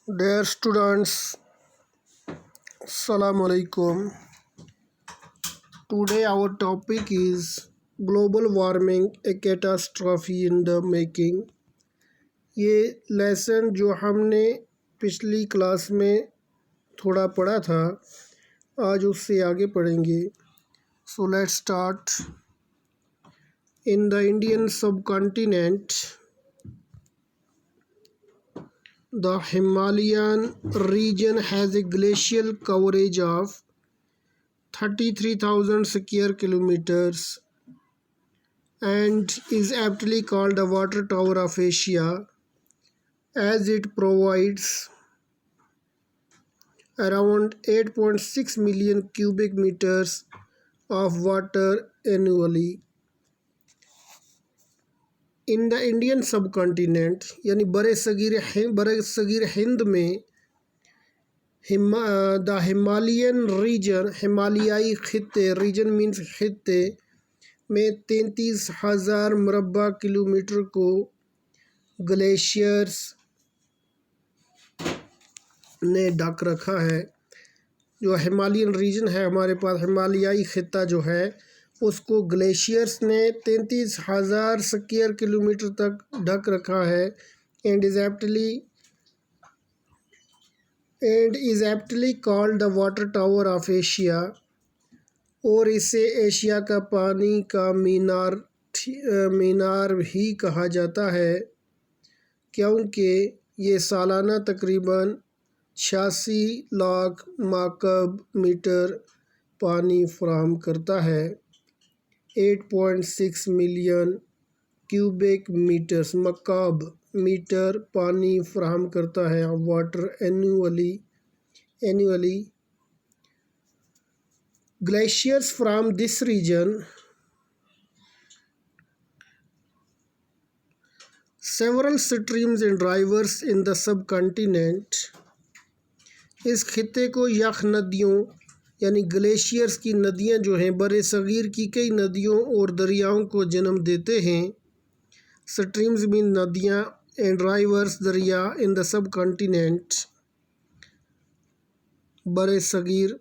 Dear students, Assalamu alaikum. Today our topic is global warming, a catastrophe in the making. ये lesson जो हमने पिछली class में थोड़ा पढ़ा था, आज उससे आगे पढ़ेंगे. So let's start. In the Indian subcontinent, the Himalayan region has a glacial coverage of 33,000 square kilometers and is aptly called the water tower of Asia, as it provides around 8.6 million cubic meters of water annually. In the Indian subcontinent यानी बड़े सगीर हिंद में the Himalayan reason, हिमालयाई खित्ते, reason means खित्ते में 33,000 मुरबा kilometre को glaciers ने ढक रखा है. जो हिमालयन रीजन है हमारे पास, हिमालयाई खित्ता जो है, उसको ग्लेशियर्स ने 33,000 स्क्वायर किलोमीटर तक ढक रखा है. And is aptly called the water tower of Asia, और इसे एशिया का पानी का मीनार भी कहा जाता है, क्योंकि ये सालाना तकरीबन 86 लाख माकब मीटर पानी फराहम करता है. 8.6 मिलियन क्यूबिक मीटर्स, मकाब मीटर पानी फराहम करता है water annually. Glaciers from this region several streams and rivers in the subcontinent. इस खित्ते को यख नदियों यानी ग्लेशियर्स की नदियाँ जो हैं, बड़े सगीर की कई नदियों और दरियाओं को जन्म देते हैं. स्ट्रीम्स मीन नदियाँ एंड राइवर्स दरिया इन द सब कॉन्टिनेंट, बड़े सगीर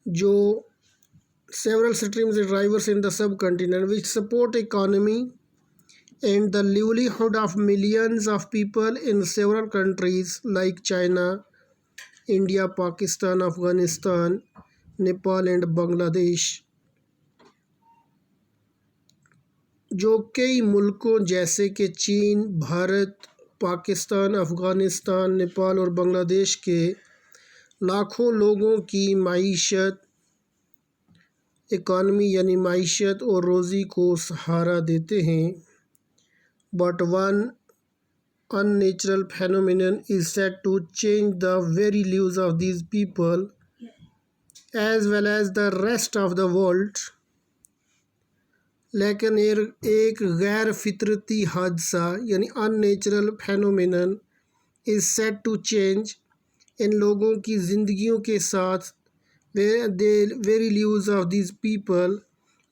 जो several streams and rivers in the subcontinent which support economy and the livelihood of millions of people in several countries like China, India, Pakistan, Afghanistan, Nepal and Bangladesh. जो कई मुल्कों जैसे कि चीन, भारत, पाकिस्तान, अफ़गानिस्तान, नेपाल और बांग्लादेश के लाखों लोगों की माईशत, इकॉनमी यानी माईशत और रोज़ी को सहारा देते हैं. But one unnatural phenomenon is said to change the very lives of these people as well as the rest of the world. लेकिन एक गैर फितरती हादसा यानी unnatural phenomenon is set to change in लोगों की ज़िंदगियों के साथ, very lives of this people,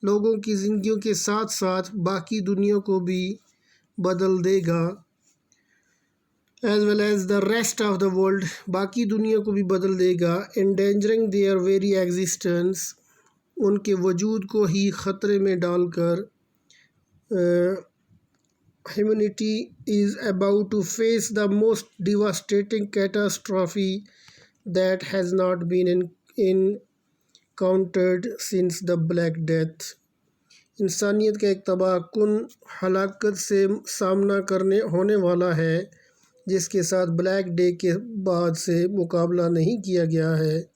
लोगों की ज़िंदगियों के साथ साथ बाकी दुनिया को भी बदल देगा. As well as the rest of the world, बाकी दुनिया को भी बदल देगा. एंडेंजरिंग देयर वेरी एग्जिस्टेंस, उनके वजूद को ही ख़तरे में डालकर humanity is about to face the most devastating catastrophe that has not been encountered since the black death. इंसानियत का एक तबाहकुन हलाकत से सामना होने वाला है जिसके साथ ब्लैक डे के बाद से मुकाबला नहीं किया गया है.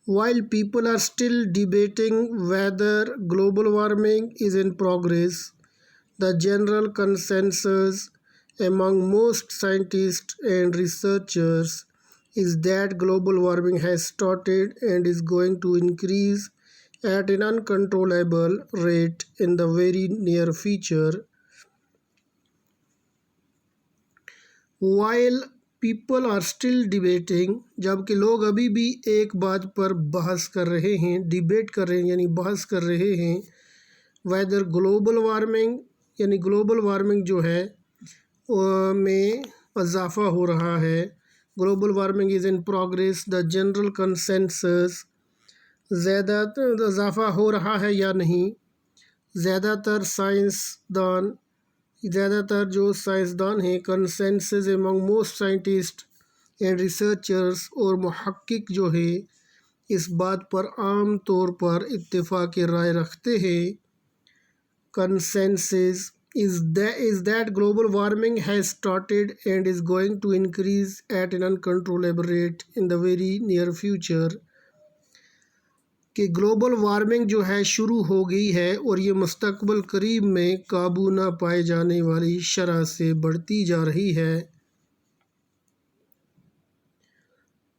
While people are still debating whether global warming is in progress, the general consensus among most scientists and researchers is that global warming has started and is going to increase at an uncontrollable rate in the very near future. While people are still debating, जबकि लोग अभी भी एक बात पर बहस कर रहे हैं, डिबेट कर रहे हैं यानी बहस कर रहे हैं, वेदर ग्लोबल वार्मिंग यानी ग्लोबल वार्मिंग जो है में इजाफ़ा हो रहा है, global warming is in progress, the general consensus, ज़्यादा इजाफ़ा हो रहा है या नहीं। ज़्यादातर जो साइंसदान हैं, consensus among most scientist and researchers और मुहक्किक जो है इस बात पर आम तौर पर इत्तेफाक राय रखते हैं। Consensus is that global warming has started and is going to increase at an uncontrollable rate in the very near future, कि ग्लोबल वार्मिंग जो है शुरू हो गई है और ये मुस्तकबिल करीब में काबू ना पाए जाने वाली शरह से बढ़ती जा रही है।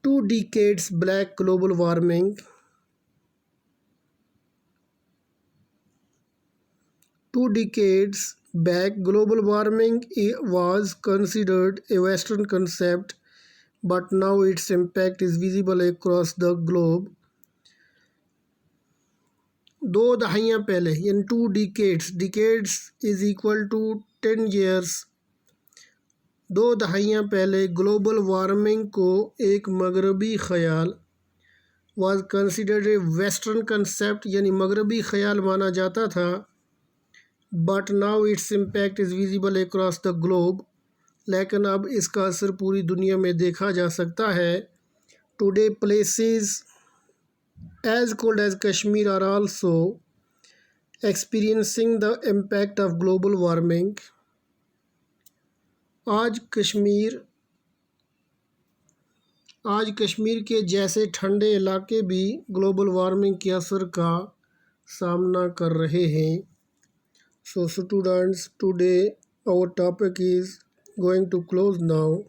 2 decades back global warming 2 decades back global warming was considered a Western concept, but now its impact is visible across the globe. 2 दहाइयाँ पहले यानी 2 decades is equal to 10 years, 2 दहाइयाँ पहले ग्लोबल वार्मिंग को एक मगरबी ख़याल was considered a western concept यानी मगरबी ख़याल माना जाता था, but now its impact is visible across the globe, लेकिन अब इसका असर पूरी दुनिया में देखा जा सकता है। Today places as cold as Kashmir are also experiencing the impact of global warming. आज कश्मीर के जैसे ठंडे इलाके भी ग्लोबल वार्मिंग के असर का सामना कर रहे हैं। So students, today our topic is going to close now.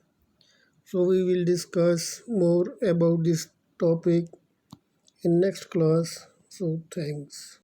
So we will discuss more about this topic in next class. So thanks.